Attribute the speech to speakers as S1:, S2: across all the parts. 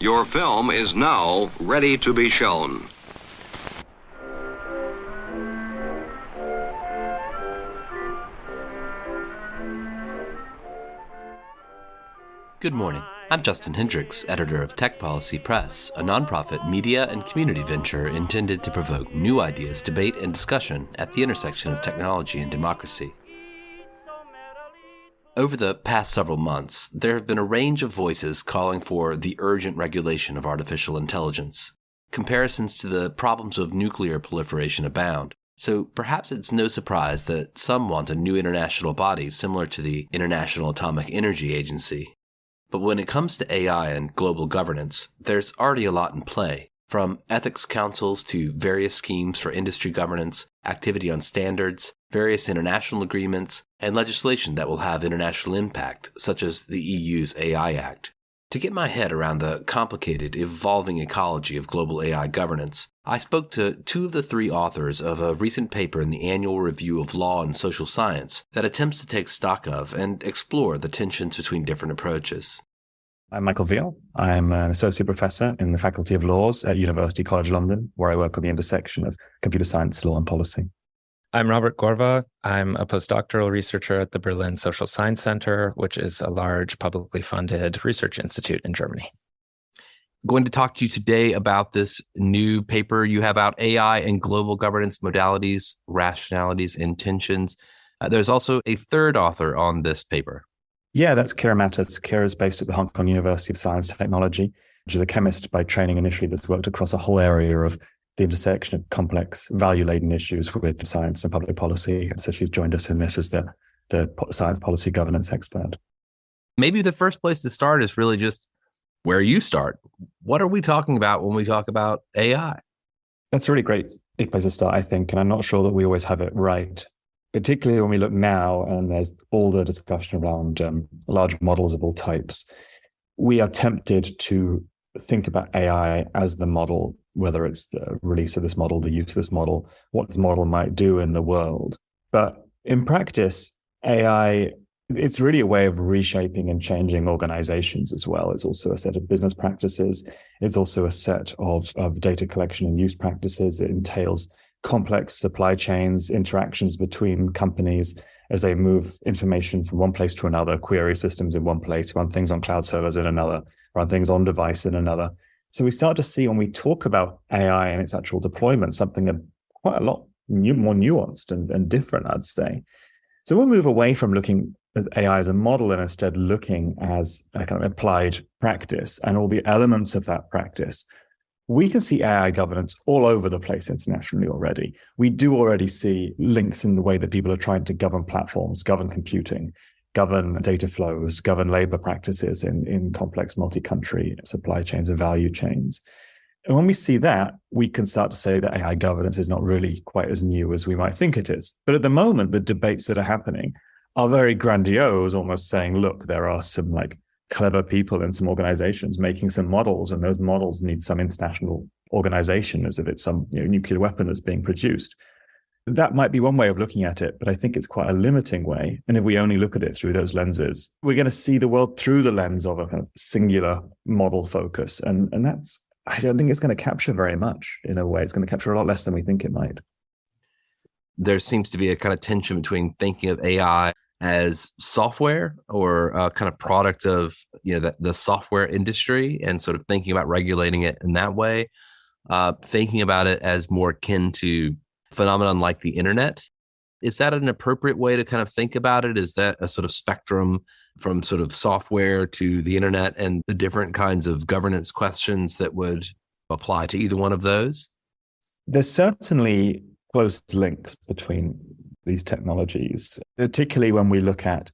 S1: Your film is now ready to be shown.
S2: Good morning. I'm Justin Hendricks, editor of Tech Policy Press, a nonprofit media and community venture intended to provoke new ideas, debate, and discussion at the intersection of technology and democracy. Over the past several months, there have been a range of voices calling for the urgent regulation of artificial intelligence. Comparisons to the problems of nuclear proliferation abound, so perhaps it's no surprise that some want a new international body similar to the International Atomic Energy Agency. But when it comes to AI and global governance, there's already a lot in play, from ethics councils to various schemes for industry governance, activity on standards, various international agreements, and legislation that will have international impact, such as the EU's AI Act. To get my head around the complicated, evolving ecology of global AI governance, I spoke to two of the three authors of a recent paper in the Annual Review of Law and Social Science that attempts to take stock of and explore the tensions between different approaches.
S3: I'm Michael Veal. I'm an associate professor in the Faculty of Laws at University College London, where I work on the intersection of computer science, law, and policy.
S4: I'm Robert Gorva. I'm a postdoctoral researcher at the Berlin Social Science Center, which is a large publicly funded research institute in Germany.
S2: I'm going to talk to you today about this new paper you have out, AI and Global Governance Modalities, Rationalities, and Tensions. There's also a third author on this paper.
S3: Yeah, that's Kira Mattis. Kira is based at the Hong Kong University of Science and Technology, which is a chemist by training initially that's worked across a whole area of the intersection of complex, value-laden issues with science and public policy. So she's joined us in this as the science policy governance expert.
S2: Maybe the first place to start is really just where you start. What are we talking about when we talk about AI?
S3: That's a really great place to start, I think. And I'm not sure that we always have it right, particularly when we look now and there's all the discussion around large models of all types. We are tempted to think about AI as the model, whether it's the release of this model, the use of this model, what this model might do in the world. But in practice, AI, it's really a way of reshaping and changing organizations as well. It's also a set of business practices. It's also a set of data collection and use practices. It entails complex supply chains, interactions between companies as they move information from one place to another, query systems in one place, run things on cloud servers in another, run things on device in another. So we start to see when we talk about AI and its actual deployment, something quite a lot more nuanced and different, I'd say. So we'll move away from looking at AI as a model and instead looking as a kind of applied practice and all the elements of that practice. We can see AI governance all over the place internationally already. We do already see links in the way that people are trying to govern platforms, govern computing, govern data flows, govern labor practices in complex multi-country supply chains and value chains. And when we see that, we can start to say that AI governance is not really quite as new as we might think it is. But at the moment, the debates that are happening are very grandiose, almost saying, look, there are some clever people in some organizations making some models, and those models need some international organization as if it's some nuclear weapon that's being produced. That might be one way of looking at it, but I think it's quite a limiting way. And if we only look at it through those lenses, we're going to see the world through the lens of a kind of singular model focus. And that's, I don't think it's going to capture very much in a way. It's going to capture a lot less than we think it might.
S2: There seems to be a kind of tension between thinking of AI as software or a kind of product of the software industry and sort of thinking about regulating it in that way, thinking about it as more akin to phenomenon like the internet. Is that an appropriate way to kind of think about it? Is that a sort of spectrum from sort of software to the internet and the different kinds of governance questions that would apply to either one of those?
S3: There's certainly close links between these technologies, particularly when we look at,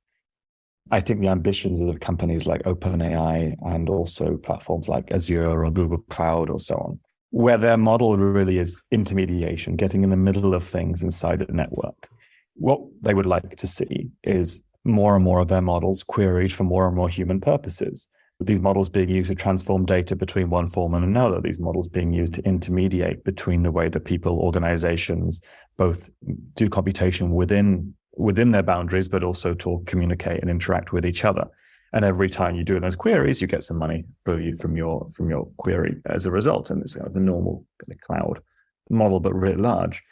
S3: I think, the ambitions of companies like OpenAI and also platforms like Azure or Google Cloud or so on, where their model really is intermediation, getting in the middle of things inside a network. What they would like to see is more and more of their models queried for more and more human purposes. These models being used to transform data between one form and another, these models being used to intermediate between the way that people, organizations, both do computation within their boundaries, but also to communicate and interact with each other. And every time you do those queries, you get some money from your query as a result. And it's the normal kind of cloud model, but writ large.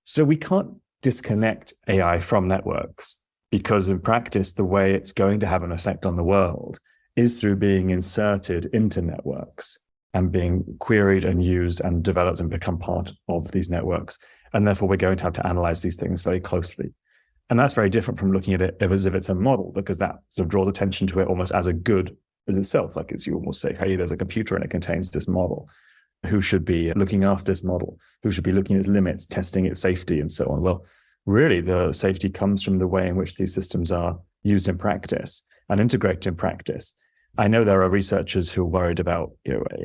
S3: So we can't disconnect AI from networks, because in practice, the way it's going to have an effect on the world is through being inserted into networks and being queried and used and developed and become part of these networks. And therefore, we're going to have to analyze these things very closely. And that's very different from looking at it as if it's a model, because that sort of draws attention to it almost as a good as itself. Like it's, you almost say, hey, there's a computer and it contains this model. Who should be looking after this model? Who should be looking at its limits, testing its safety, and so on? Well, really, the safety comes from the way in which these systems are used in practice and integrated in practice. I know there are researchers who are worried about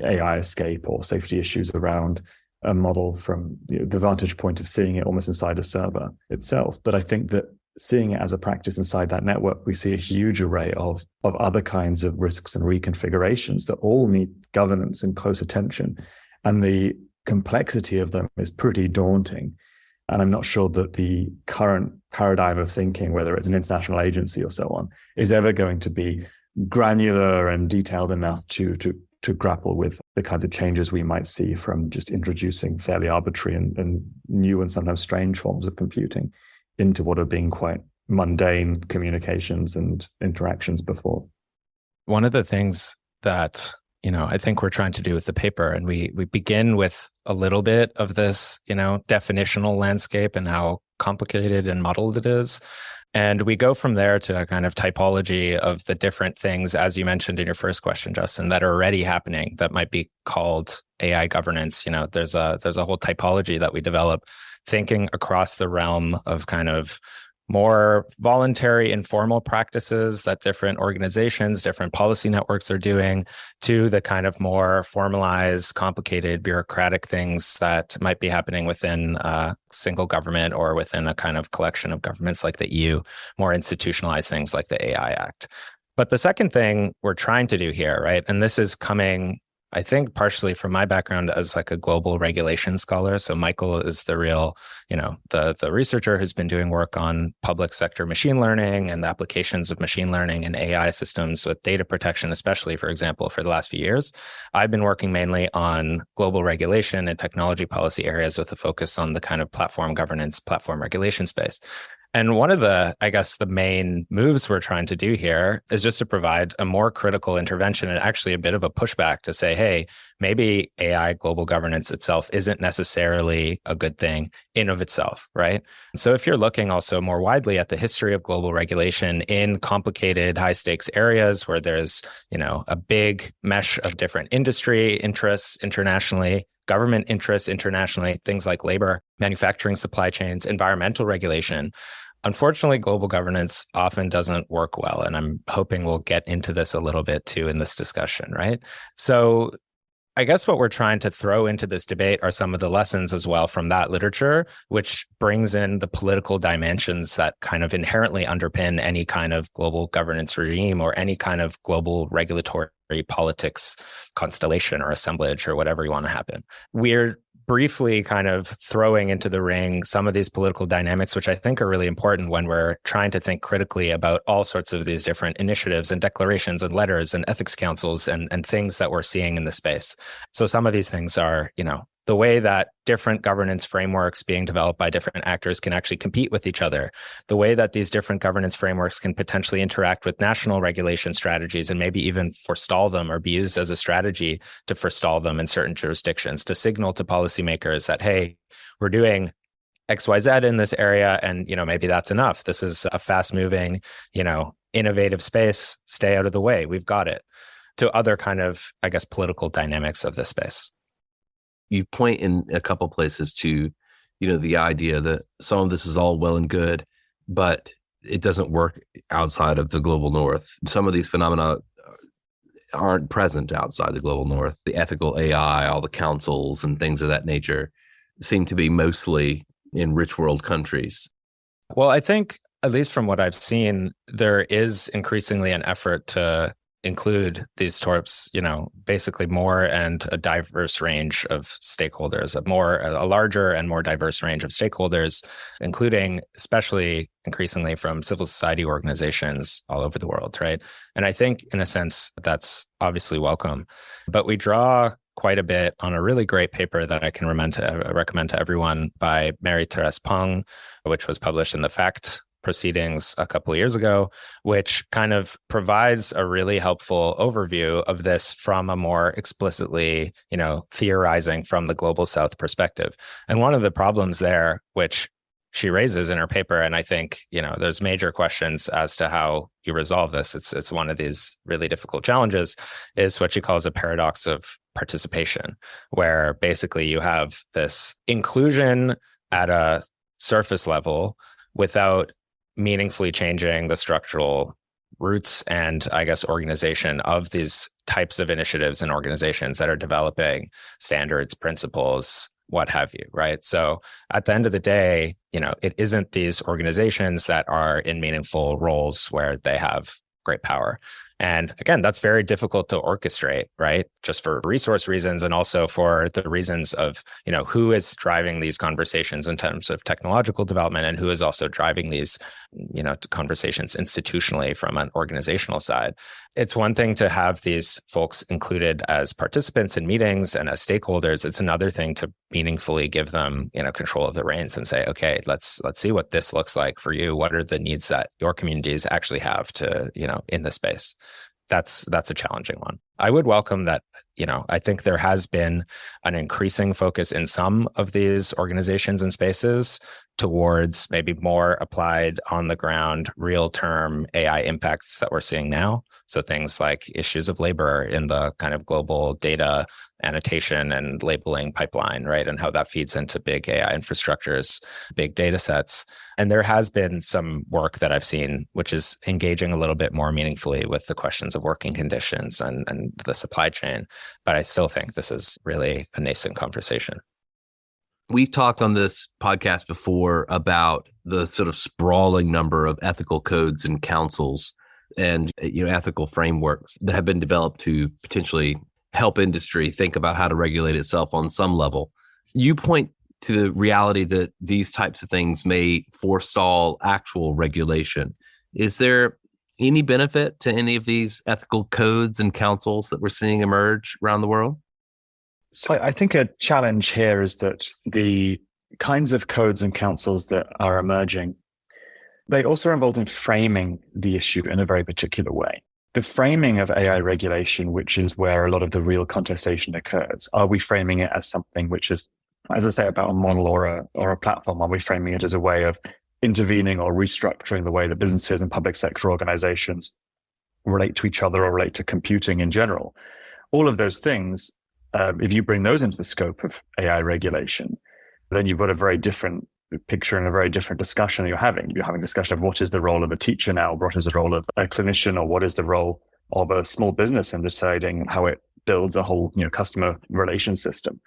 S3: AI escape or safety issues around a model from the vantage point of seeing it almost inside a server itself. But I think that seeing it as a practice inside that network, we see a huge array of other kinds of risks and reconfigurations that all need governance and close attention. And the complexity of them is pretty daunting. And I'm not sure that the current paradigm of thinking, whether it's an international agency or so on, is ever going to be granular and detailed enough to grapple with the kinds of changes we might see from just introducing fairly arbitrary and new and sometimes strange forms of computing into what have been quite mundane communications and interactions before.
S4: One of the things that I think we're trying to do with the paper, and we begin with a little bit of this, definitional landscape and how complicated and muddled it is. And we go from there to a kind of typology of the different things, as you mentioned in your first question, Justin, that are already happening that might be called AI governance. There's a whole typology that we develop, thinking across the realm of kind of more voluntary, informal practices that different organizations, different policy networks are doing, to the kind of more formalized, complicated, bureaucratic things that might be happening within a single government or within a kind of collection of governments like the EU, more institutionalized things like the AI Act. But the second thing we're trying to do here, right, and this is coming, I think, partially from my background as like a global regulation scholar. So Michael is the real, the researcher who's been doing work on public sector machine learning and the applications of machine learning and AI systems with data protection, especially, for example, for the last few years. I've been working mainly on global regulation and technology policy areas with a focus on the kind of platform governance, platform regulation space. And one of the main moves we're trying to do here is just to provide a more critical intervention and actually a bit of a pushback to say, hey, maybe AI global governance itself isn't necessarily a good thing in of itself, right? So if you're looking also more widely at the history of global regulation in complicated, high stakes areas where there's, a big mesh of different industry interests internationally, government interests internationally, things like labor, manufacturing supply chains, environmental regulation. Unfortunately, global governance often doesn't work well. And I'm hoping we'll get into this a little bit too in this discussion, right? So I guess what we're trying to throw into this debate are some of the lessons as well from that literature, which brings in the political dimensions that kind of inherently underpin any kind of global governance regime or any kind of global regulatory politics constellation or assemblage or whatever you want to happen. We're briefly kind of throwing into the ring some of these political dynamics, which I think are really important when we're trying to think critically about all sorts of these different initiatives and declarations and letters and ethics councils and things that we're seeing in the space. So some of these things are, the way that different governance frameworks being developed by different actors can actually compete with each other, the way that these different governance frameworks can potentially interact with national regulation strategies and maybe even forestall them or be used as a strategy to forestall them in certain jurisdictions, to signal to policymakers that, hey, we're doing XYZ in this area, and maybe that's enough. This is a fast-moving, innovative space. Stay out of the way. We've got it. To other kind of, political dynamics of this space.
S2: You point in a couple places to, the idea that some of this is all well and good, but it doesn't work outside of the global north. Some of these phenomena aren't present outside the global north. The ethical AI, all the councils and things of that nature seem to be mostly in rich world countries.
S4: Well, I think, at least from what I've seen, there is increasingly an effort to include these torps, basically more and a diverse range of stakeholders, a larger and more diverse range of stakeholders, including especially increasingly from civil society organizations all over the world, right? And I think in a sense that's obviously welcome, but we draw quite a bit on a really great paper that I can recommend to everyone by Mary-Therese Peng, which was published in the FACT proceedings a couple of years ago, which kind of provides a really helpful overview of this from a more explicitly, theorizing from the global south perspective. And one of the problems there, which she raises in her paper, and I think, there's major questions as to how you resolve this. It's one of these really difficult challenges, is what she calls a paradox of participation, where basically you have this inclusion at a surface level without meaningfully changing the structural roots and, I guess, organization of these types of initiatives and organizations that are developing standards, principles, what have you, right? So at the end of the day, it isn't these organizations that are in meaningful roles where they have great power. And again, that's very difficult to orchestrate, right? Just for resource reasons and also for the reasons of, who is driving these conversations in terms of technological development and who is also driving these, conversations institutionally from an organizational side. It's one thing to have these folks included as participants in meetings and as stakeholders. It's another thing to meaningfully give them, control of the reins and say, okay, let's see what this looks like for you. What are the needs that your communities actually have to, in the space? That's a challenging one. I would welcome that. I think there has been an increasing focus in some of these organizations and spaces towards maybe more applied on the ground, real term AI impacts that we're seeing now. So things like issues of labor in the kind of global data annotation and labeling pipeline, right? And how that feeds into big AI infrastructures, big data sets. And there has been some work that I've seen, which is engaging a little bit more meaningfully with the questions of working conditions and the supply chain. But I still think this is really a nascent conversation.
S2: We've talked on this podcast before about the sort of sprawling number of ethical codes and councils and ethical frameworks that have been developed to potentially help industry think about how to regulate itself on some level. You point to the reality that these types of things may forestall actual regulation. Is there any benefit to any of these ethical codes and councils that we're seeing emerge around the world?
S3: So I think a challenge here is that the kinds of codes and councils that are emerging, they also are involved in framing the issue in a very particular way. The framing of AI regulation, which is where a lot of the real contestation occurs, are we framing it as something which is, as I say, about a model or a platform? Are we framing it as a way of intervening or restructuring the way that businesses and public sector organizations relate to each other or relate to computing in general? All of those things, if you bring those into the scope of AI regulation, then you've got a very different picture and a very different discussion you're having. You're having a discussion of what is the role of a teacher now, what is the role of a clinician, or what is the role of a small business in deciding how it builds a whole customer relation system.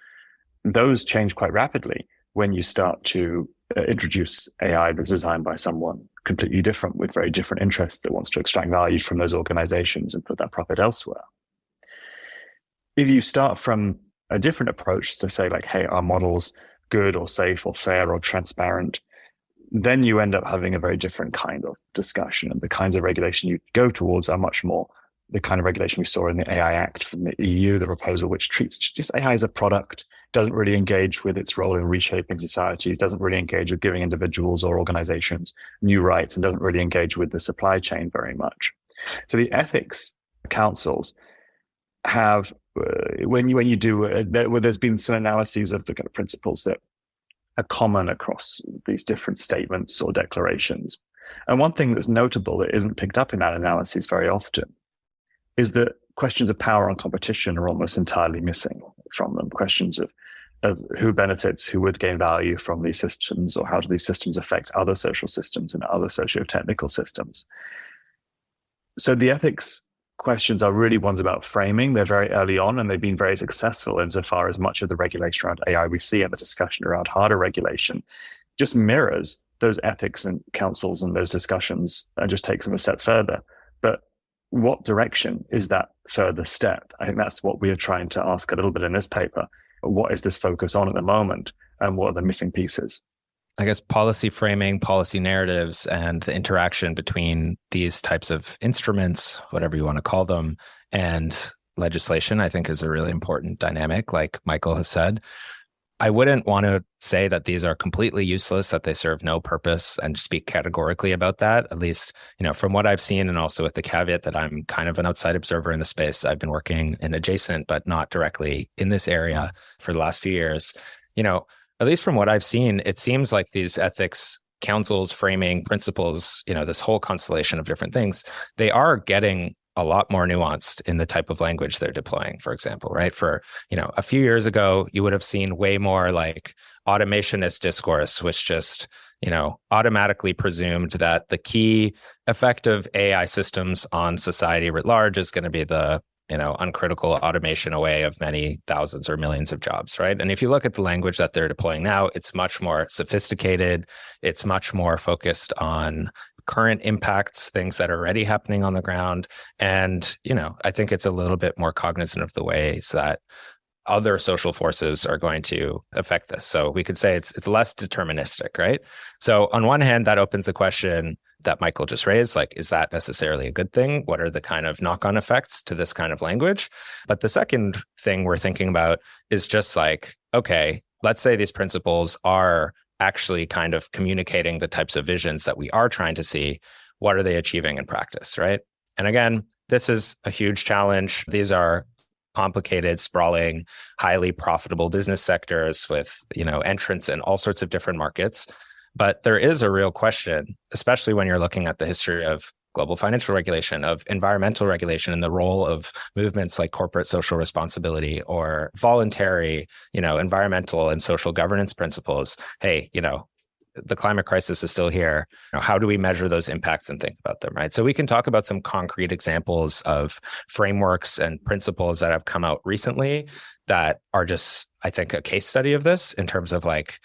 S3: Those change quite rapidly when you start to introduce AI that's designed by someone completely different with very different interests that wants to extract value from those organizations and put that profit elsewhere. If you start from a different approach to say like, hey, our model's good or safe or fair or transparent, then you end up having a very different kind of discussion. And the kinds of regulation you go towards are much more the kind of regulation we saw in the AI Act from the EU, the proposal which treats just AI as a product, doesn't really engage with its role in reshaping societies, doesn't really engage with giving individuals or organizations new rights, and doesn't really engage with the supply chain very much. So the ethics councils have, when you do, there's been some analyses of the kind of principles that are common across these different statements or declarations. And one thing that's notable that isn't picked up in that analysis very often is that questions of power and competition are almost entirely missing from them. Questions of who benefits, who would gain value from these systems, or how do these systems affect other social systems and other socio-technical systems. So the ethics questions are really ones about framing. They're very early on, and they've been very successful insofar as much of the regulation around AI we see and the discussion around harder regulation just mirrors those ethics and councils and those discussions and just takes them a step further. But what direction is that further step? I think that's what we are trying to ask a little bit in this paper. What is this focus on at the moment, and what are the missing pieces?
S4: I guess policy framing, policy narratives, and the interaction between these types of instruments, whatever you want to call them, and legislation, I think is a really important dynamic, like Michael has said. I wouldn't want to say that these are completely useless, that they serve no purpose, and speak categorically about that. At least, from what I've seen, and also with the caveat that I'm kind of an outside observer in the space. I've been working in adjacent, but not directly in this area for the last few years. At least from what I've seen, it seems like these ethics councils, framing principles, this whole constellation of different things, they are getting a lot more nuanced in the type of language they're deploying, for example, right? For, a few years ago, you would have seen way more like automationist discourse, which just, automatically presumed that the key effect of AI systems on society writ large is going to be the, uncritical automation away of many thousands or millions of jobs, right? And if you look at the language that they're deploying now, it's much more sophisticated. It's much more focused on current impacts, things that are already happening on the ground. And, I think it's a little bit more cognizant of the ways that other social forces are going to affect this. So we could say it's less deterministic, right? So on one hand, that opens the question that Michael just raised, like, is that necessarily a good thing? What are the kind of knock-on effects to this kind of language? But the second thing we're thinking about is just like, okay, let's say these principles are actually kind of communicating the types of visions that we are trying to see. What are they achieving in practice, right? And again, this is a huge challenge. These are complicated, sprawling, highly profitable business sectors with, entrants in all sorts of different markets. But there is a real question, especially when you're looking at the history of global financial regulation, of environmental regulation, and the role of movements like corporate social responsibility or voluntary, environmental and social governance principles. Hey, the climate crisis is still here. How do we measure those impacts and think about them, right? So we can talk about some concrete examples of frameworks and principles that have come out recently that are just, I think, a case study of this in terms of like,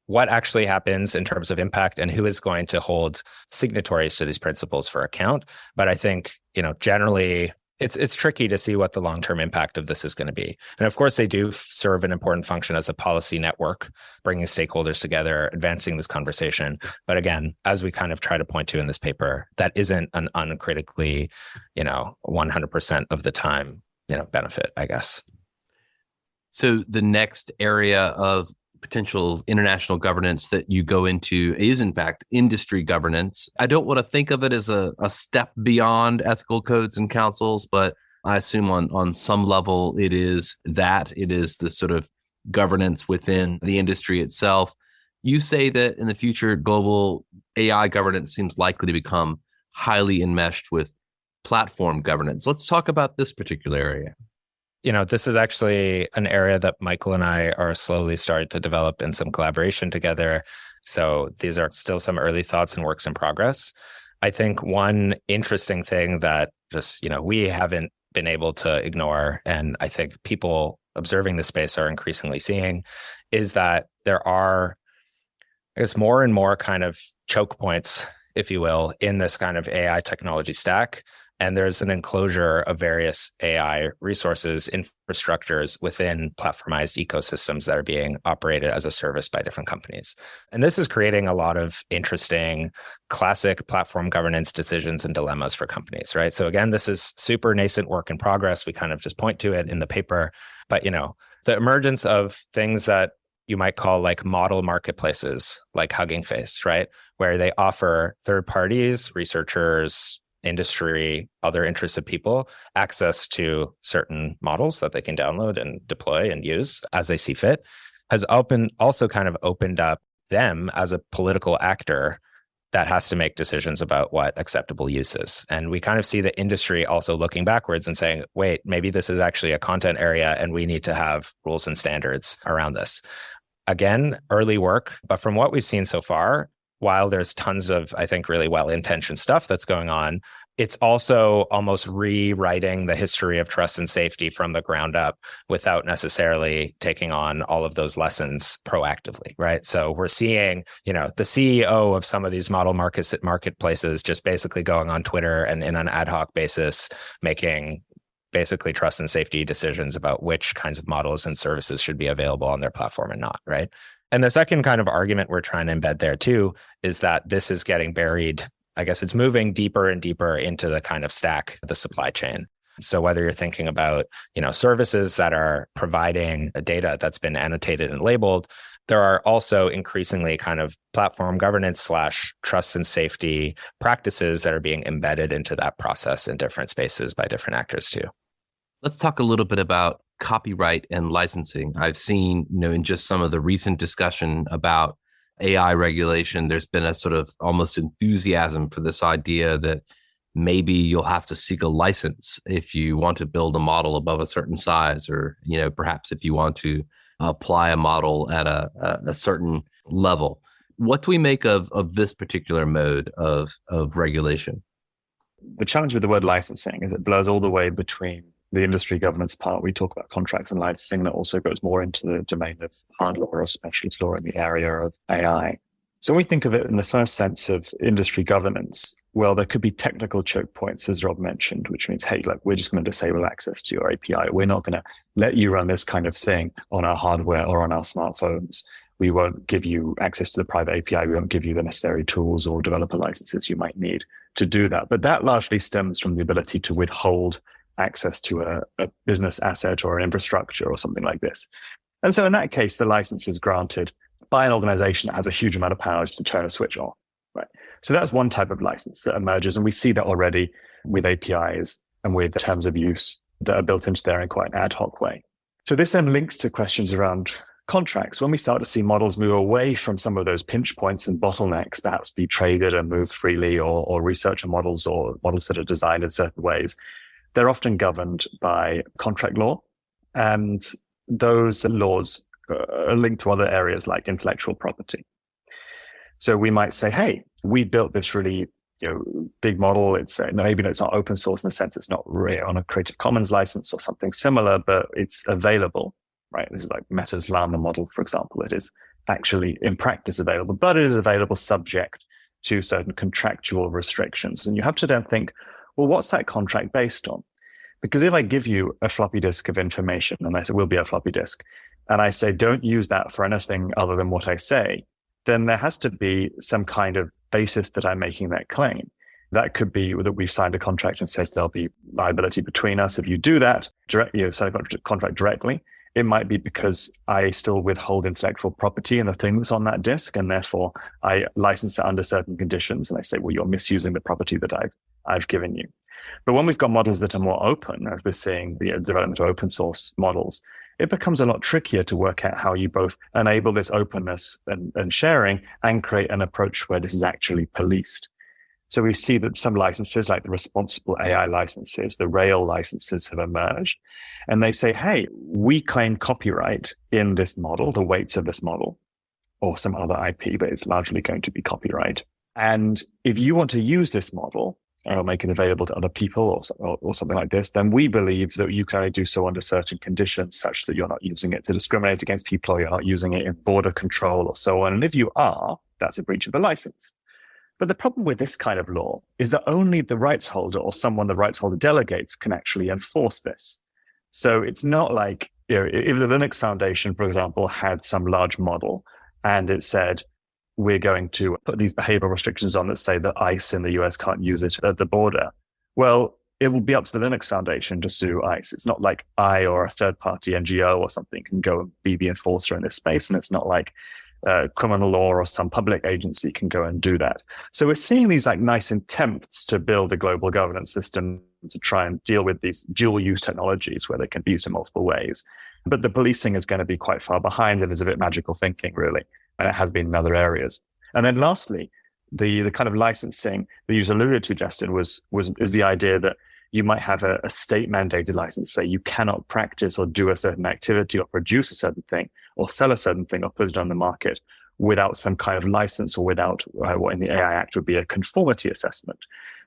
S4: what actually happens in terms of impact and who is going to hold signatories to these principles for account. But I think, generally, it's tricky to see what the long-term impact of this is going to be. And of course, they do serve an important function as a policy network, bringing stakeholders together, advancing this conversation. But again, as we kind of try to point to in this paper, that isn't an uncritically, 100% of the time, benefit, I guess.
S2: So the next area of potential international governance that you go into is, in fact, industry governance. I don't want to think of it as a step beyond ethical codes and councils, but I assume on some level it is the sort of governance within the industry itself. You say that in the future, global AI governance seems likely to become highly enmeshed with platform governance. Let's talk about this particular area.
S4: This is actually an area that Michael and I are slowly starting to develop in some collaboration together. So these are still some early thoughts and works in progress. I think one interesting thing that just, we haven't been able to ignore, and I think people observing the space are increasingly seeing, is that there are, I guess, more and more kind of choke points, if you will, in this kind of AI technology stack. And there's an enclosure of various AI resources, infrastructures within platformized ecosystems that are being operated as a service by different companies. And this is creating a lot of interesting classic platform governance decisions and dilemmas for companies, right? So again, this is super nascent work in progress. We kind of just point to it in the paper. But, the emergence of things that you might call like model marketplaces, like Hugging Face, right? Where they offer third parties, researchers, industry, other interested people access to certain models that they can download and deploy and use as they see fit, has also kind of opened up them as a political actor that has to make decisions about what acceptable use is. And we kind of see the industry also looking backwards and saying, wait, maybe this is actually a content area and we need to have rules and standards around this. Again, early work, but from what we've seen so far, while there's tons of, I think, really well-intentioned stuff that's going on, it's also almost rewriting the history of trust and safety from the ground up without necessarily taking on all of those lessons proactively, right? So we're seeing, the CEO of some of these model marketplaces just basically going on Twitter and in an ad hoc basis, making basically trust and safety decisions about which kinds of models and services should be available on their platform and not, right? And the second kind of argument we're trying to embed there too is that this is getting buried. I guess it's moving deeper and deeper into the kind of stack, the supply chain. So whether you're thinking about, services that are providing data that's been annotated and labeled, there are also increasingly kind of platform governance / trust and safety practices that are being embedded into that process in different spaces by different actors too.
S2: Let's talk a little bit about copyright and licensing. I've seen, in just some of the recent discussion about AI regulation, there's been a sort of almost enthusiasm for this idea that maybe you'll have to seek a license if you want to build a model above a certain size, or, perhaps if you want to apply a model at a certain level. What do we make of this particular mode of regulation?
S3: The challenge with the word licensing is it blurs all the way between the industry governance part. We talk about contracts and licensing that also goes more into the domain of hard law or specialist law in the area of AI. So when we think of it in the first sense of industry governance, well, there could be technical choke points, as Rob mentioned, which means, hey, we're just going to disable access to your API. We're not going to let you run this kind of thing on our hardware or on our smartphones. We won't give you access to the private API. We won't give you the necessary tools or developer licenses you might need to do that. But that largely stems from the ability to withhold access to a business asset or an infrastructure or something like this. And so in that case, the license is granted by an organization that has a huge amount of powers to turn a switch on, right? So that's one type of license that emerges. And we see that already with APIs and with terms of use that are built into there in quite an ad hoc way. So this then links to questions around contracts. When we start to see models move away from some of those pinch points and bottlenecks, perhaps be traded and moved freely, or researcher models or models that are designed in certain ways, they're often governed by contract law, and those laws are linked to other areas like intellectual property. So we might say, hey, we built this really big model. It's maybe it's not open source in the sense it's not really on a Creative Commons license or something similar, but it's available, right? This is like Meta's Llama model, for example. It is actually in practice available, but it is available subject to certain contractual restrictions. And you have to then think, well, what's that contract based on? Because if I give you a floppy disk of information, and I say, will be a floppy disk, and I say, don't use that for anything other than what I say, then there has to be some kind of basis that I'm making that claim. That could be that we've signed a contract and says there'll be liability between us. If you do that, sign a contract directly, it might be because I still withhold intellectual property in the thing that's on that disk, and therefore I license it under certain conditions. And I say, well, you're misusing the property that I've given you. But when we've got models that are more open, as we're seeing the development of open source models, it becomes a lot trickier to work out how you both enable this openness and sharing and create an approach where this is actually policed. So we see that some licenses, like the responsible AI licenses, the Rail licenses, have emerged. And they say, hey, we claim copyright in this model, the weights of this model, or some other IP, but it's largely going to be copyright. And if you want to use this model, or make it available to other people or something like this, then we believe that you can only do so under certain conditions, such that you're not using it to discriminate against people, or you're not using it in border control or so on. And if you are, that's a breach of the license. But the problem with this kind of law is that only the rights holder or someone the rights holder delegates can actually enforce this. So it's not like, if the Linux Foundation, for example, had some large model and it said, we're going to put these behavioral restrictions on that say that ICE in the US can't use it at the border. Well, it will be up to the Linux Foundation to sue ICE. It's not like I or a third-party NGO or something can go and be the enforcer in this space. And it's not like criminal law or some public agency can go and do that. So we're seeing these like nice attempts to build a global governance system to try and deal with these dual-use technologies where they can be used in multiple ways. But the policing is going to be quite far behind, and is a bit magical thinking, really. And it has been in other areas. And then lastly, the kind of licensing that you alluded to, Justin, is the idea that you might have a state mandated license, say you cannot practice or do a certain activity or produce a certain thing or sell a certain thing or put it on the market without some kind of license or without what in the AI Act would be a conformity assessment.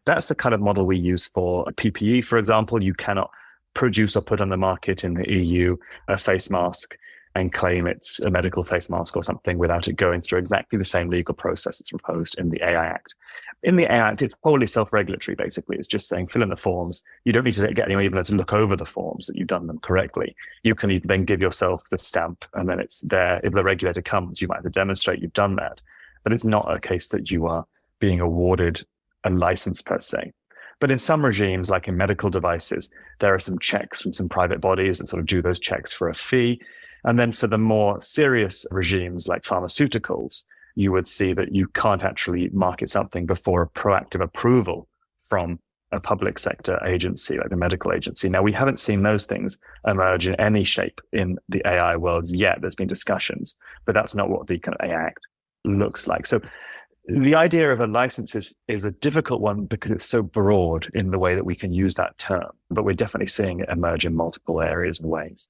S3: That's the kind of model we use for PPE, for example. You cannot produce or put on the market in the EU a face mask and claim it's a medical face mask or something without it going through exactly the same legal process that's proposed in the AI Act. In the AI Act, it's wholly self-regulatory, basically. It's just saying, fill in the forms. You don't need to get anyone even to look over the forms that you've done them correctly. You can then give yourself the stamp, and then it's there. If the regulator comes, you might have to demonstrate you've done that. But it's not a case that you are being awarded a license per se. But in some regimes, like in medical devices, there are some checks from some private bodies that sort of do those checks for a fee. And then for the more serious regimes like pharmaceuticals, you would see that you can't actually market something before a proactive approval from a public sector agency like the medical agency. Now, we haven't seen those things emerge in any shape in the AI world yet. There's been discussions, but that's not what the kind of AI Act looks like. So the idea of a license is a difficult one because it's so broad in the way that we can use that term, but we're definitely seeing it emerge in multiple areas and ways.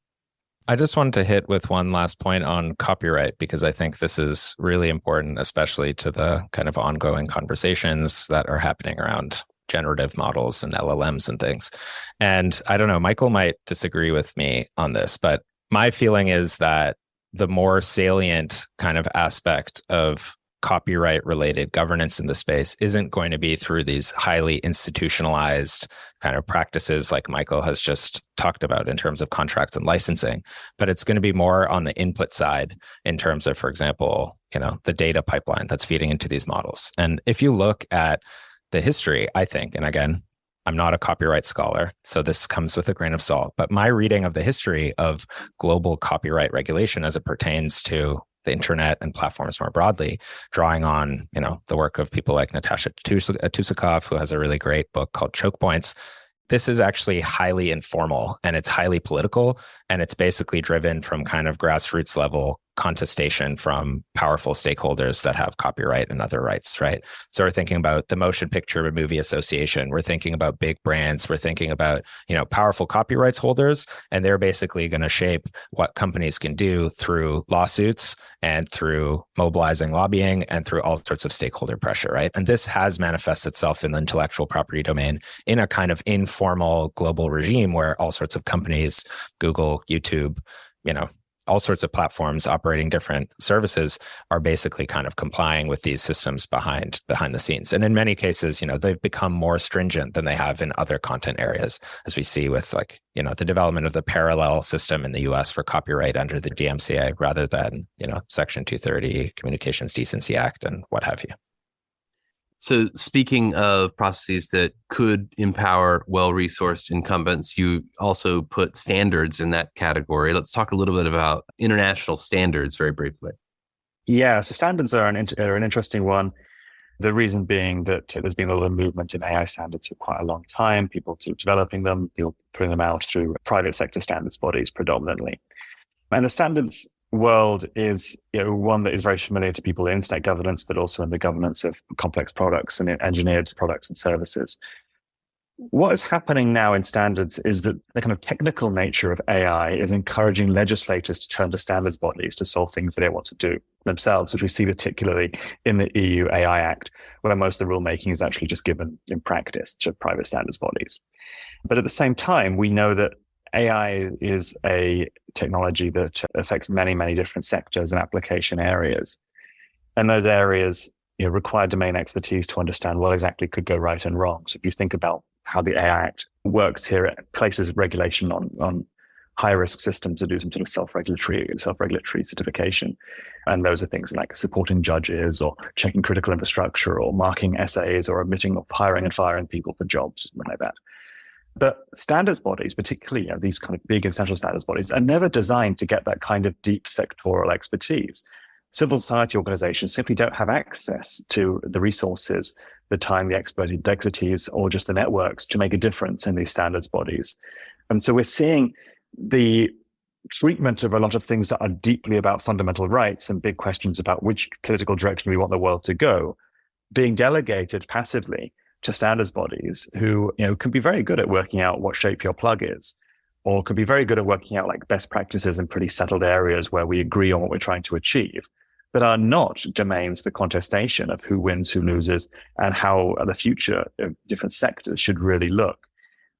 S4: I just wanted to hit with one last point on copyright, because I think this is really important, especially to the kind of ongoing conversations that are happening around generative models and LLMs and things. And I don't know, Michael might disagree with me on this, but my feeling is that the more salient kind of aspect of copyright related governance in the space isn't going to be through these highly institutionalized kind of practices like Michael has just talked about in terms of contracts and licensing, but it's going to be more on the input side in terms of, for example, the data pipeline that's feeding into these models. And if you look at the history, I think, and again, I'm not a copyright scholar, so this comes with a grain of salt, but my reading of the history of global copyright regulation as it pertains to the internet and platforms more broadly, drawing on, the work of people like Natasha Tusakov, who has a really great book called Choke Points. This is actually highly informal and it's highly political, and it's basically driven from kind of grassroots level contestation from powerful stakeholders that have copyright and other rights, right? So we're thinking about the Motion Picture Movie Association. We're thinking about big brands. We're thinking about, powerful copyrights holders, and they're basically going to shape what companies can do through lawsuits and through mobilizing lobbying and through all sorts of stakeholder pressure, right? And this has manifested itself in the intellectual property domain in a kind of informal global regime where all sorts of companies, Google, YouTube, all sorts of platforms operating different services are basically kind of complying with these systems behind the scenes. And in many cases, they've become more stringent than they have in other content areas, as we see with the development of the parallel system in the US for copyright under the DMCA rather than, Section 230, Communications Decency Act, and what have you.
S2: So speaking of processes that could empower well-resourced incumbents, you also put standards in that category. Let's talk a little bit about international standards very briefly.
S3: Yeah, so standards are an interesting one. The reason being that there's been a lot of movement in AI standards for quite a long time, people developing them, people putting them out through private sector standards bodies predominantly. And the standards world is one that is very familiar to people in internet governance, but also in the governance of complex products and engineered products and services. What is happening now in standards is that the kind of technical nature of AI is encouraging legislators to turn to standards bodies to solve things they don't want to do themselves, which we see particularly in the EU AI Act, where most of the rulemaking is actually just given in practice to private standards bodies. But at the same time, we know that AI is a technology that affects many, many different sectors and application areas. And those areas require domain expertise to understand what exactly could go right and wrong. So if you think about how the AI Act works here, it places regulation on high-risk systems to do some sort of self-regulatory certification. And those are things like supporting judges or checking critical infrastructure or marking essays or admitting or hiring and firing people for jobs, something like that. But standards bodies, particularly these kind of big essential standards bodies, are never designed to get that kind of deep sectoral expertise. Civil society organizations simply don't have access to the resources, the time, the expertise, or just the networks to make a difference in these standards bodies. And so we're seeing the treatment of a lot of things that are deeply about fundamental rights and big questions about which political direction we want the world to go being delegated passively to standards bodies who, can be very good at working out what shape your plug is, or could be very good at working out like best practices in pretty settled areas where we agree on what we're trying to achieve. that are not domains for contestation of who wins, who loses, and how the future of different sectors should really look.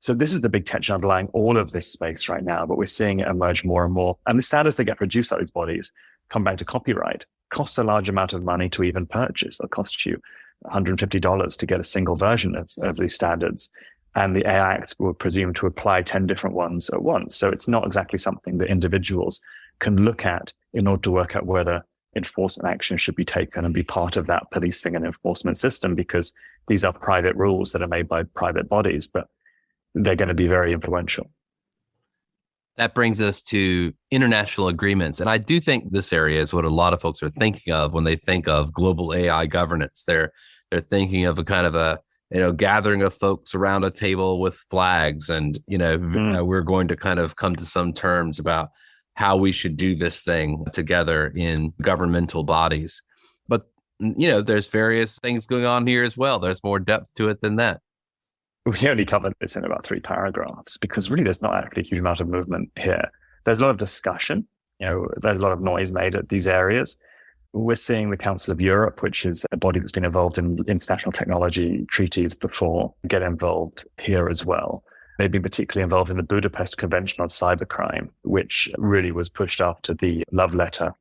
S3: So this is the big tension underlying all of this space right now, but we're seeing it emerge more and more. And the standards that get produced by these bodies come back to copyright, costs a large amount of money to even purchase. They'll cost you $150 to get a single version of these standards. And the AI Act will presume to apply 10 different ones at once. So it's not exactly something that individuals can look at in order to work out whether enforcement action should be taken and be part of that policing and enforcement system, because these are private rules that are made by private bodies, but they're going to be very influential.
S2: That brings us to international agreements. And I do think this area is what a lot of folks are thinking of when they think of global AI governance. They're thinking of a kind of a gathering of folks around a table with flags, and we're going to kind of come to some terms about how we should do this thing together in governmental bodies. But there's various things going on here as well. There's more depth to it than that.
S3: We only covered this in about 3 paragraphs because really there's not actually a huge amount of movement here. There's a lot of discussion. There's a lot of noise made at these areas. We're seeing the Council of Europe, which is a body that's been involved in international technology treaties before, get involved here as well. They've been particularly involved in the Budapest Convention on Cybercrime, which really was pushed after the love letter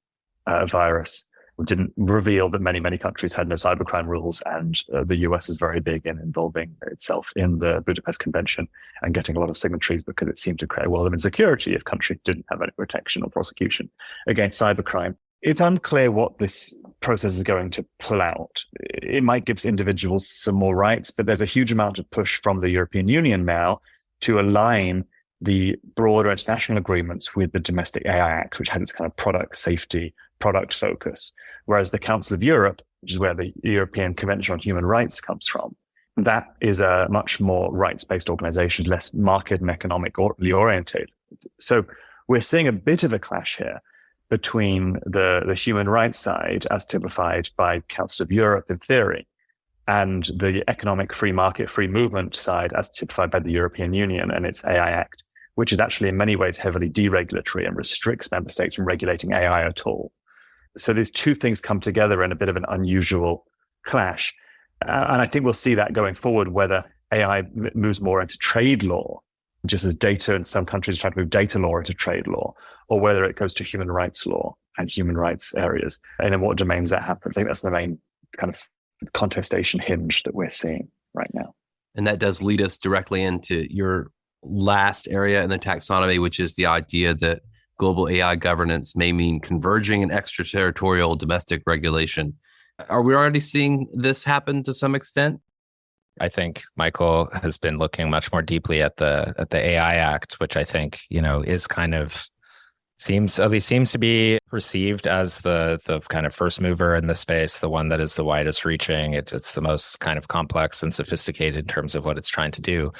S3: virus didn't reveal that many countries had no cybercrime rules. And the US is very big in involving itself in the Budapest Convention and getting a lot of signatories because it seemed to create a world of insecurity if countries didn't have any protection or prosecution against cybercrime. It's unclear what this process is going to pull out. It might give individuals some more rights, but there's a huge amount of push from the European Union now to align the broader international agreements with the Domestic AI Act, which had its kind of product safety, product focus. Whereas the Council of Europe, which is where the European Convention on Human Rights comes from, that is a much more rights-based organization, less market and economically oriented. So we're seeing a bit of a clash here between the human rights side, as typified by Council of Europe in theory, and the economic free market, free movement side, as typified by the European Union and its AI Act, which is actually in many ways heavily deregulatory and restricts member states from regulating AI at all. So these two things come together in a bit of an unusual clash. And I think we'll see that going forward, whether AI moves more into trade law, just as data in some countries try to move data law into trade law, or whether it goes to human rights law and human rights areas, and in what domains that happens. I think that's the main kind of contestation hinge that we're seeing right now.
S2: And that does lead us directly into your last area in the taxonomy, which is the idea that global AI governance may mean converging and extraterritorial domestic regulation. Are we already seeing this happen to some extent?
S4: I think Michael has been looking much more deeply at the AI Act, which I think, is kind of seems to be perceived as the kind of first mover in the space, the one that is the widest reaching. It's the most kind of complex and sophisticated in terms of what it's trying to do.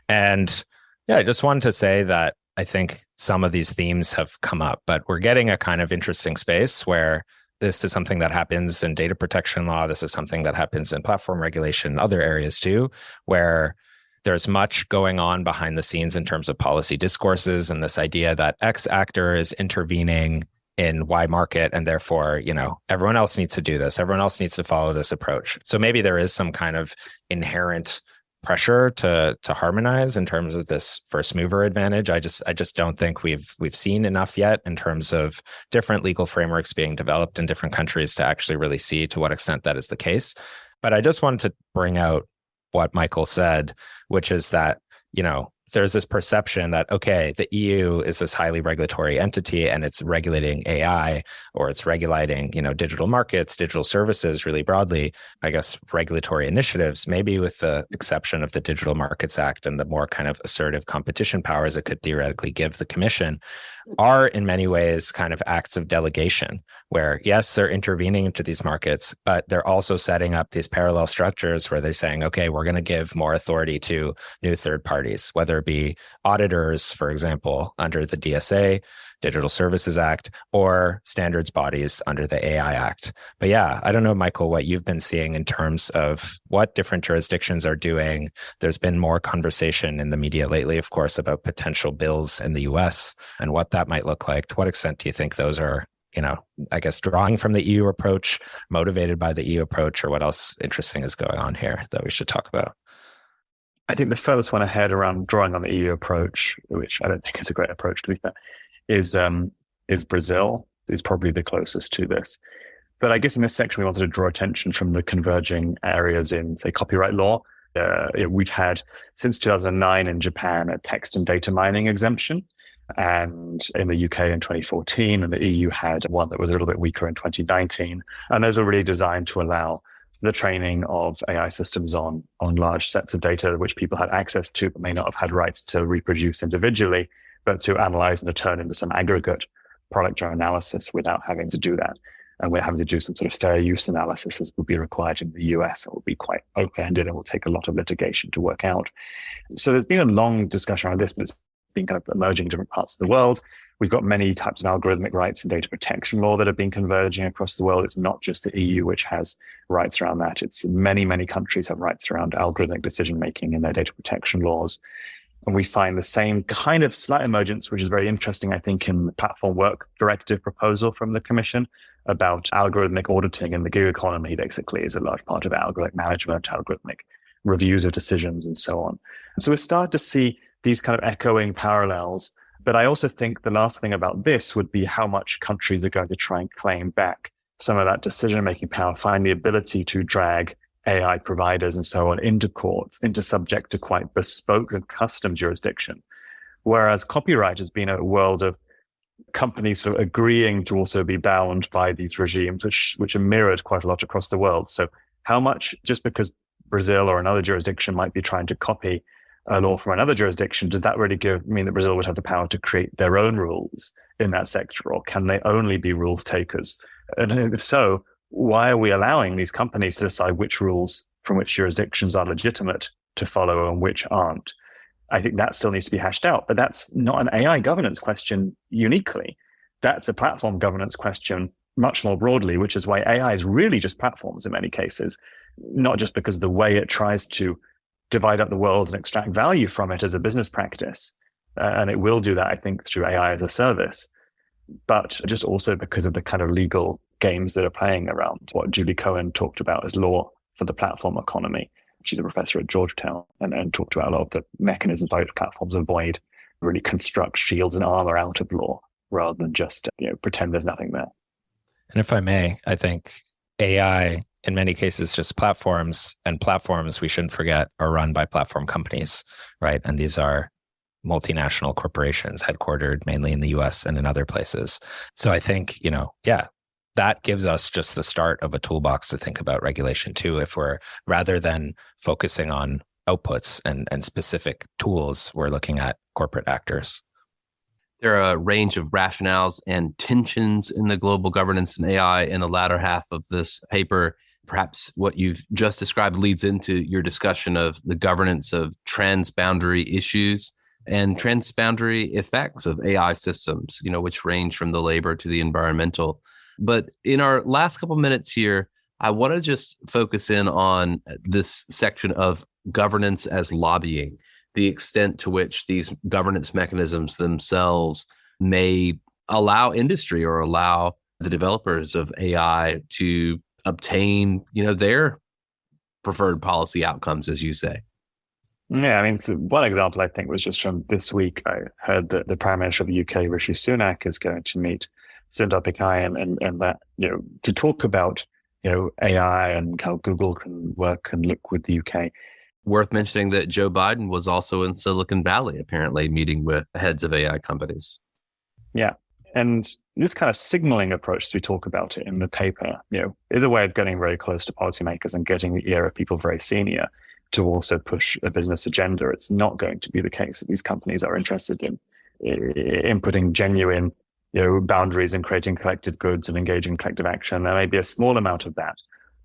S4: And yeah, I just wanted to say that I think some of these themes have come up, but we're getting a kind of interesting space where this is something that happens in data protection law. This is something that happens in platform regulation and other areas too, where there's much going on behind the scenes in terms of policy discourses and this idea that X actor is intervening in Y market, and therefore, everyone else needs to do this. Everyone else needs to follow this approach. So maybe there is some kind of inherent pressure to harmonize in terms of this first mover advantage. I just don't think we've seen enough yet in terms of different legal frameworks being developed in different countries to actually really see to what extent that is the case. But I just wanted to bring out what Michael said, which is that, there's this perception that, okay, the EU is this highly regulatory entity and it's regulating AI, or it's regulating, digital markets, digital services really broadly, I guess, regulatory initiatives, maybe with the exception of the Digital Markets Act and the more kind of assertive competition powers it could theoretically give the Commission, are in many ways kind of acts of delegation, where yes, they're intervening into these markets, but they're also setting up these parallel structures where they're saying, okay, we're going to give more authority to new third parties, whether it be auditors, for example, under the DSA, Digital Services Act, or standards bodies under the AI Act. But yeah, I don't know, Michael, what you've been seeing in terms of what different jurisdictions are doing. There's been more conversation in the media lately, of course, about potential bills in the US and what that might look like. To what extent do you think those are I guess drawing from the EU approach, motivated by the EU approach, or what else interesting is going on here that we should talk about?
S3: I think the furthest one ahead around drawing on the EU approach, which I don't think is a great approach to be fair, is Brazil. Is probably the closest to this. But I guess in this section, we wanted to draw attention from the converging areas in, say, copyright law. We've had, since 2009 in Japan, a text and data mining exemption. And in the UK in 2014, and the EU had one that was a little bit weaker in 2019. And those were really designed to allow the training of AI systems on large sets of data, which people had access to, but may not have had rights to reproduce individually, but to analyze and to turn into some aggregate product or analysis without having to do that. And we're having to do some sort of fair use analysis as would be required in the US. It will be quite open-ended and will take a lot of litigation to work out. So there's been a long discussion around this, but it's been kind of emerging in different parts of the world. We've got many types of algorithmic rights and data protection law that have been converging across the world. It's not just the EU which has rights around that. It's many, many countries have rights around algorithmic decision-making in their data protection laws. And we find the same kind of slight emergence, which is very interesting, I think, in the Platform Work Directive proposal from the Commission about algorithmic auditing in the gig economy, basically, is a large part of algorithmic management, algorithmic reviews of decisions, and so on. So we're starting to see these kind of echoing parallels. But I also think the last thing about this would be how much countries are going to try and claim back some of that decision-making power, find the ability to drag AI providers and so on into courts, into subject to quite bespoke and custom jurisdiction. Whereas copyright has been a world of companies sort of agreeing to also be bound by these regimes, which are mirrored quite a lot across the world. So how much, just because Brazil or another jurisdiction might be trying to copy a law from another jurisdiction, does that really mean that Brazil would have the power to create their own rules in that sector, or can they only be rule takers? And if so, why are we allowing these companies to decide which rules from which jurisdictions are legitimate to follow and which aren't? I think that still needs to be hashed out, but that's not an AI governance question uniquely. That's a platform governance question much more broadly, which is why AI is really just platforms in many cases, not just because of the way it tries to divide up the world and extract value from it as a business practice. And it will do that, I think, through AI as a service, but just also because of the kind of legal games that are playing around what Julie Cohen talked about as law for the platform economy. She's a professor at Georgetown and talked about a lot of the mechanisms by which platforms avoid, really construct shields and armor out of law rather than just pretend there's nothing there.
S4: And if I may, I think AI in many cases just platforms, and platforms, we shouldn't forget, are run by platform companies, right? And these are multinational corporations headquartered mainly in the US and in other places. So I think, that gives us just the start of a toolbox to think about regulation too, if we're, rather than focusing on outputs and specific tools, we're looking at corporate actors.
S2: There are a range of rationales and tensions in the global governance and AI in the latter half of this paper. Perhaps what you've just described leads into your discussion of the governance of transboundary issues and transboundary effects of AI systems, which range from the labor to the environmental. But in our last couple minutes here, I want to just focus in on this section of governance as lobbying, the extent to which these governance mechanisms themselves may allow industry or allow the developers of AI to obtain, their preferred policy outcomes, as you say.
S3: Yeah, so one example I think was just from this week. I heard that the Prime Minister of the UK, Rishi Sunak, is going to meet Sundar Pichai and that, to talk about, AI and how Google can work and look with the UK.
S2: Worth mentioning that Joe Biden was also in Silicon Valley, apparently meeting with heads of AI companies.
S3: Yeah. And this kind of signaling approach, as we talk about it in the paper, is a way of getting very close to policymakers and getting the ear of people very senior to also push a business agenda. It's not going to be the case that these companies are interested in inputting genuine boundaries and creating collective goods and engaging collective action. There may be a small amount of that,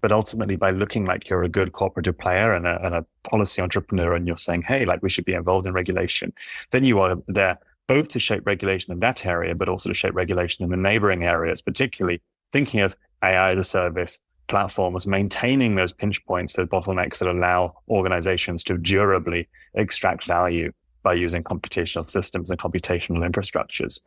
S3: but ultimately by looking like you're a good cooperative player and a policy entrepreneur, and you're saying, hey, we should be involved in regulation, then you are there both to shape regulation in that area, but also to shape regulation in the neighboring areas, particularly thinking of AI as a service, platforms, maintaining those pinch points, those bottlenecks that allow organizations to durably extract value by using computational systems and computational infrastructures.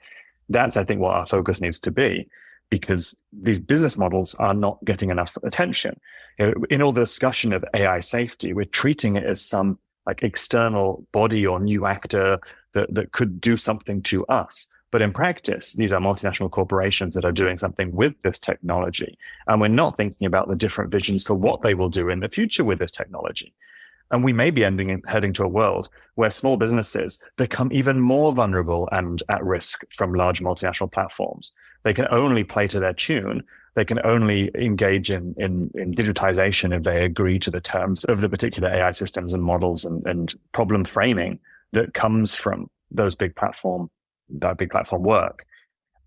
S3: That's, I think, what our focus needs to be. because these business models are not getting enough attention. In all the discussion of AI safety, we're treating it as some like external body or new actor that could do something to us. But in practice, these are multinational corporations that are doing something with this technology. And we're not thinking about the different visions for what they will do in the future with this technology. And we may be heading to a world where small businesses become even more vulnerable and at risk from large multinational platforms. They can only play to their tune. They can only engage in digitization if they agree to the terms of the particular AI systems and models and problem framing that comes from that big platform work.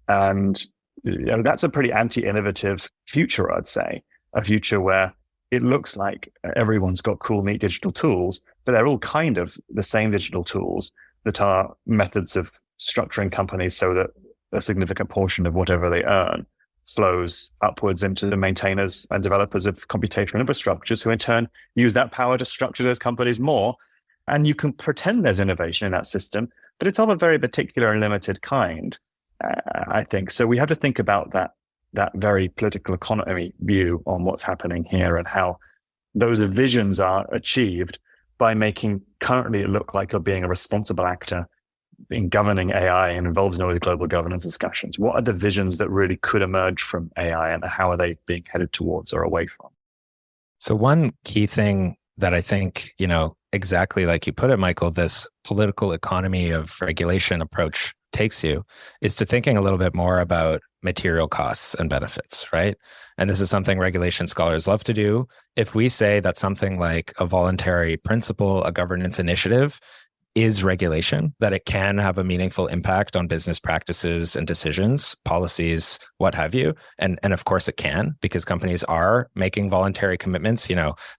S3: And that's a pretty anti-innovative future, I'd say, a future where it looks like everyone's got cool, neat digital tools, but they're all kind of the same digital tools that are methods of structuring companies so that a significant portion of whatever they earn flows upwards into the maintainers and developers of computational infrastructures, who in turn use that power to structure those companies more. And you can pretend there's innovation in that system, but it's of a very particular and limited kind, I think. So we have to think about that very political economy view on what's happening here and how those visions are achieved by making currently it look like you're being a responsible actor in governing AI and involves in all these global governance discussions. What are the visions that really could emerge from AI, and how are they being headed towards or away from?
S4: So one key thing that I think, exactly like you put it, Michael, this political economy of regulation approach takes you is to thinking a little bit more about material costs and benefits, right? And this is something regulation scholars love to do. If we say that something like a voluntary principle, a governance initiative, is regulation, that it can have a meaningful impact on business practices and decisions, policies, what have you. And of course it can, because companies are making voluntary commitments.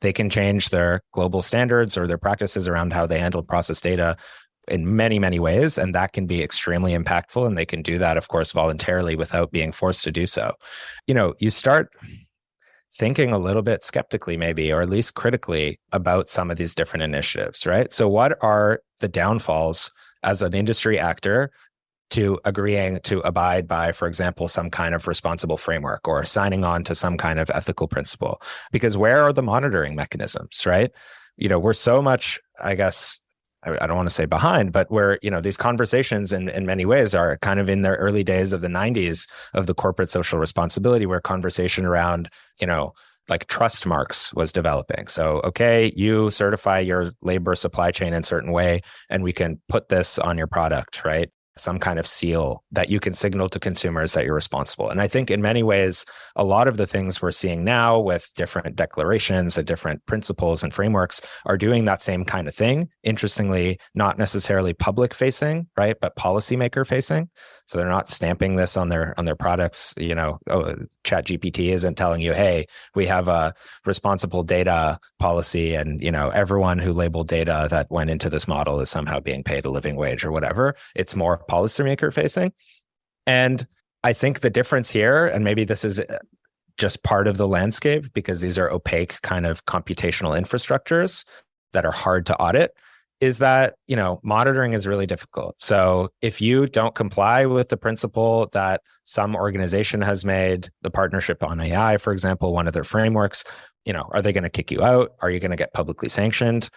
S4: They can change their global standards or their practices around how they handle process data in many, many ways. And that can be extremely impactful. And they can do that, of course, voluntarily without being forced to do so. You start thinking a little bit skeptically, maybe, or at least critically about some of these different initiatives, right? So what are the downfalls as an industry actor to agreeing to abide by, for example, some kind of responsible framework or signing on to some kind of ethical principle? Because where are the monitoring mechanisms, right? We're so much, I guess, I don't want to say behind, but where, these conversations in many ways are kind of in their early days of the 90s of the corporate social responsibility, where conversation around, like trust marks was developing. So, okay, you certify your labor supply chain in a certain way, and we can put this on your product, right? Some kind of seal that you can signal to consumers that you're responsible. And I think in many ways, a lot of the things we're seeing now with different declarations and different principles and frameworks are doing that same kind of thing. Interestingly, not necessarily public facing, right? But policymaker facing. So they're not stamping this on their products. ChatGPT isn't telling you, hey, we have a responsible data policy, and everyone who labeled data that went into this model is somehow being paid a living wage or whatever. It's more policymaker facing. And I think the difference here, and maybe this is just part of the landscape because these are opaque kind of computational infrastructures that are hard to audit, is that, monitoring is really difficult. So if you don't comply with the principle that some organization has made, the Partnership on AI, for example, one of their frameworks, are they going to kick you out? Are you going to get publicly sanctioned?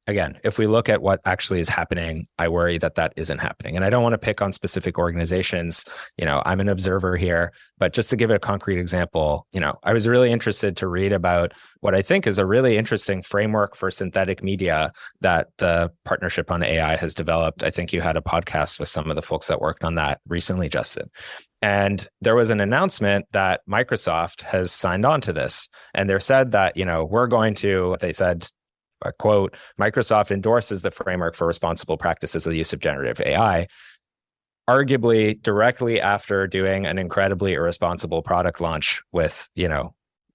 S4: Again, if we look at what actually is happening, I worry that isn't happening. And I don't want to pick on specific organizations. I'm an observer here, but just to give it a concrete example, I was really interested to read about what I think is a really interesting framework for synthetic media that the Partnership on AI has developed. I think you had a podcast with some of the folks that worked on that recently, Justin. And there was an announcement that Microsoft has signed on to this. And they're said that, they said, quote, Microsoft endorses the framework for responsible practices of the use of generative AI, arguably directly after doing an incredibly irresponsible product launch with,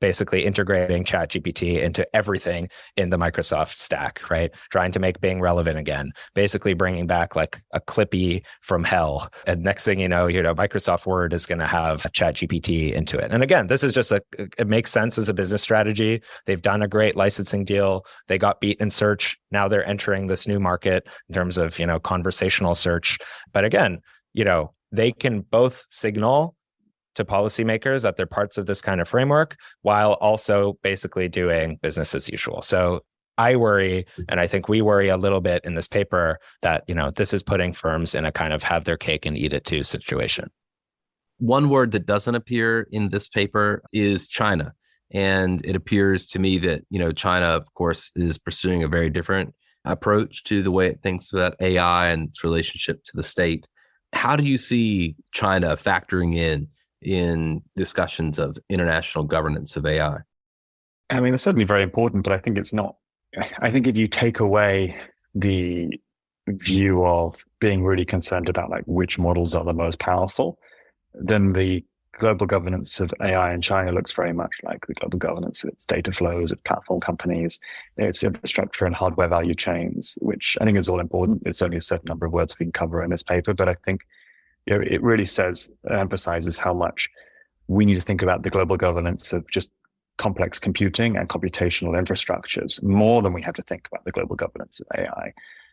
S4: basically integrating ChatGPT into everything in the Microsoft stack, right? Trying to make Bing relevant again, basically bringing back like a Clippy from hell. And next thing you know, Microsoft Word is going to have ChatGPT into it. And again, this is just it makes sense as a business strategy. They've done a great licensing deal. They got beat in search. Now they're entering this new market in terms of, conversational search. But again, they can both signal to policymakers that they're parts of this kind of framework while also basically doing business as usual. So I worry, and I think we worry a little bit in this paper that, this is putting firms in a kind of have their cake and eat it too situation.
S2: One word that doesn't appear in this paper is China. And it appears to me that, China, of course, is pursuing a very different approach to the way it thinks about AI and its relationship to the state. How do you see China factoring in discussions of international governance of AI?
S3: I mean, it's certainly very important, but I think it's not. I think if you take away the view of being really concerned about like which models are the most powerful, then the global governance of AI in China looks very much like the global governance of its data flows, its platform companies, its infrastructure and hardware value chains, which I think is all important. It's only a certain number of words we can cover in this paper, but I think it really emphasizes how much we need to think about the global governance of just complex computing and computational infrastructures more than we have to think about the global governance of AI,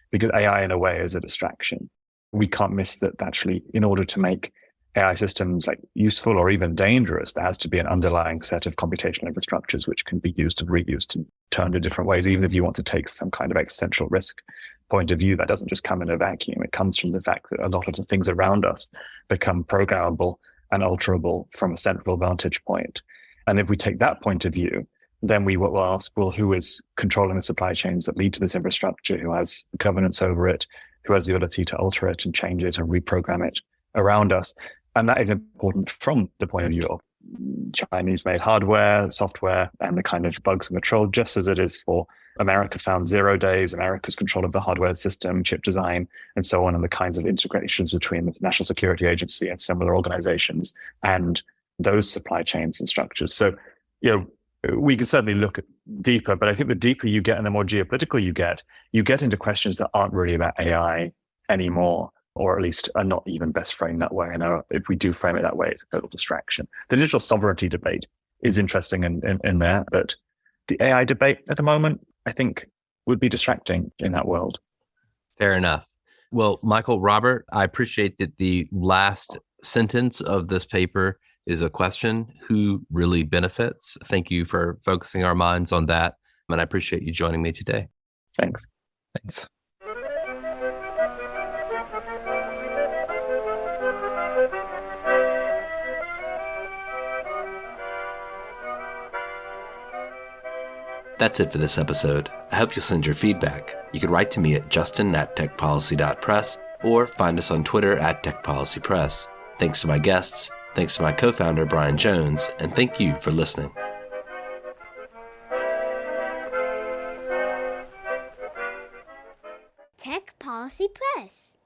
S3: because AI in a way is a distraction. We can't miss that actually in order to make AI systems like useful or even dangerous, there has to be an underlying set of computational infrastructures which can be used and reused and turned in different ways. Even if you want to take some kind of existential risk point of view, that doesn't just come in a vacuum. It comes from the fact that a lot of the things around us become programmable and alterable from a central vantage point. And if we take that point of view, then we will ask, well, who is controlling the supply chains that lead to this infrastructure? Who has governance over it? Who has the ability to alter it and change it and reprogram it around us? And that is important from the point of view of Chinese-made hardware, software, and the kind of bugs and control, just as it is for America found 0 days, America's control of the hardware system, chip design, and so on, and the kinds of integrations between the National Security Agency and similar organizations and those supply chains and structures. So, we can certainly look deeper, but I think the deeper you get and the more geopolitical you get into questions that aren't really about AI anymore, or at least are not even best framed that way. And if we do frame it that way, it's a total distraction. The digital sovereignty debate is interesting in there, but the AI debate at the moment, I think, would be distracting in that world.
S2: Fair enough. Well, Michael, Robert, I appreciate that the last sentence of this paper is a question: who really benefits? Thank you for focusing our minds on that. And I appreciate you joining me today.
S3: Thanks.
S4: Thanks.
S2: That's it for this episode. I hope you'll send your feedback. You can write to me at justin@techpolicy.press or find us on Twitter @techpolicypress. Thanks to my guests, thanks to my co-founder Brian Jones, and thank you for listening.
S5: Tech Policy Press.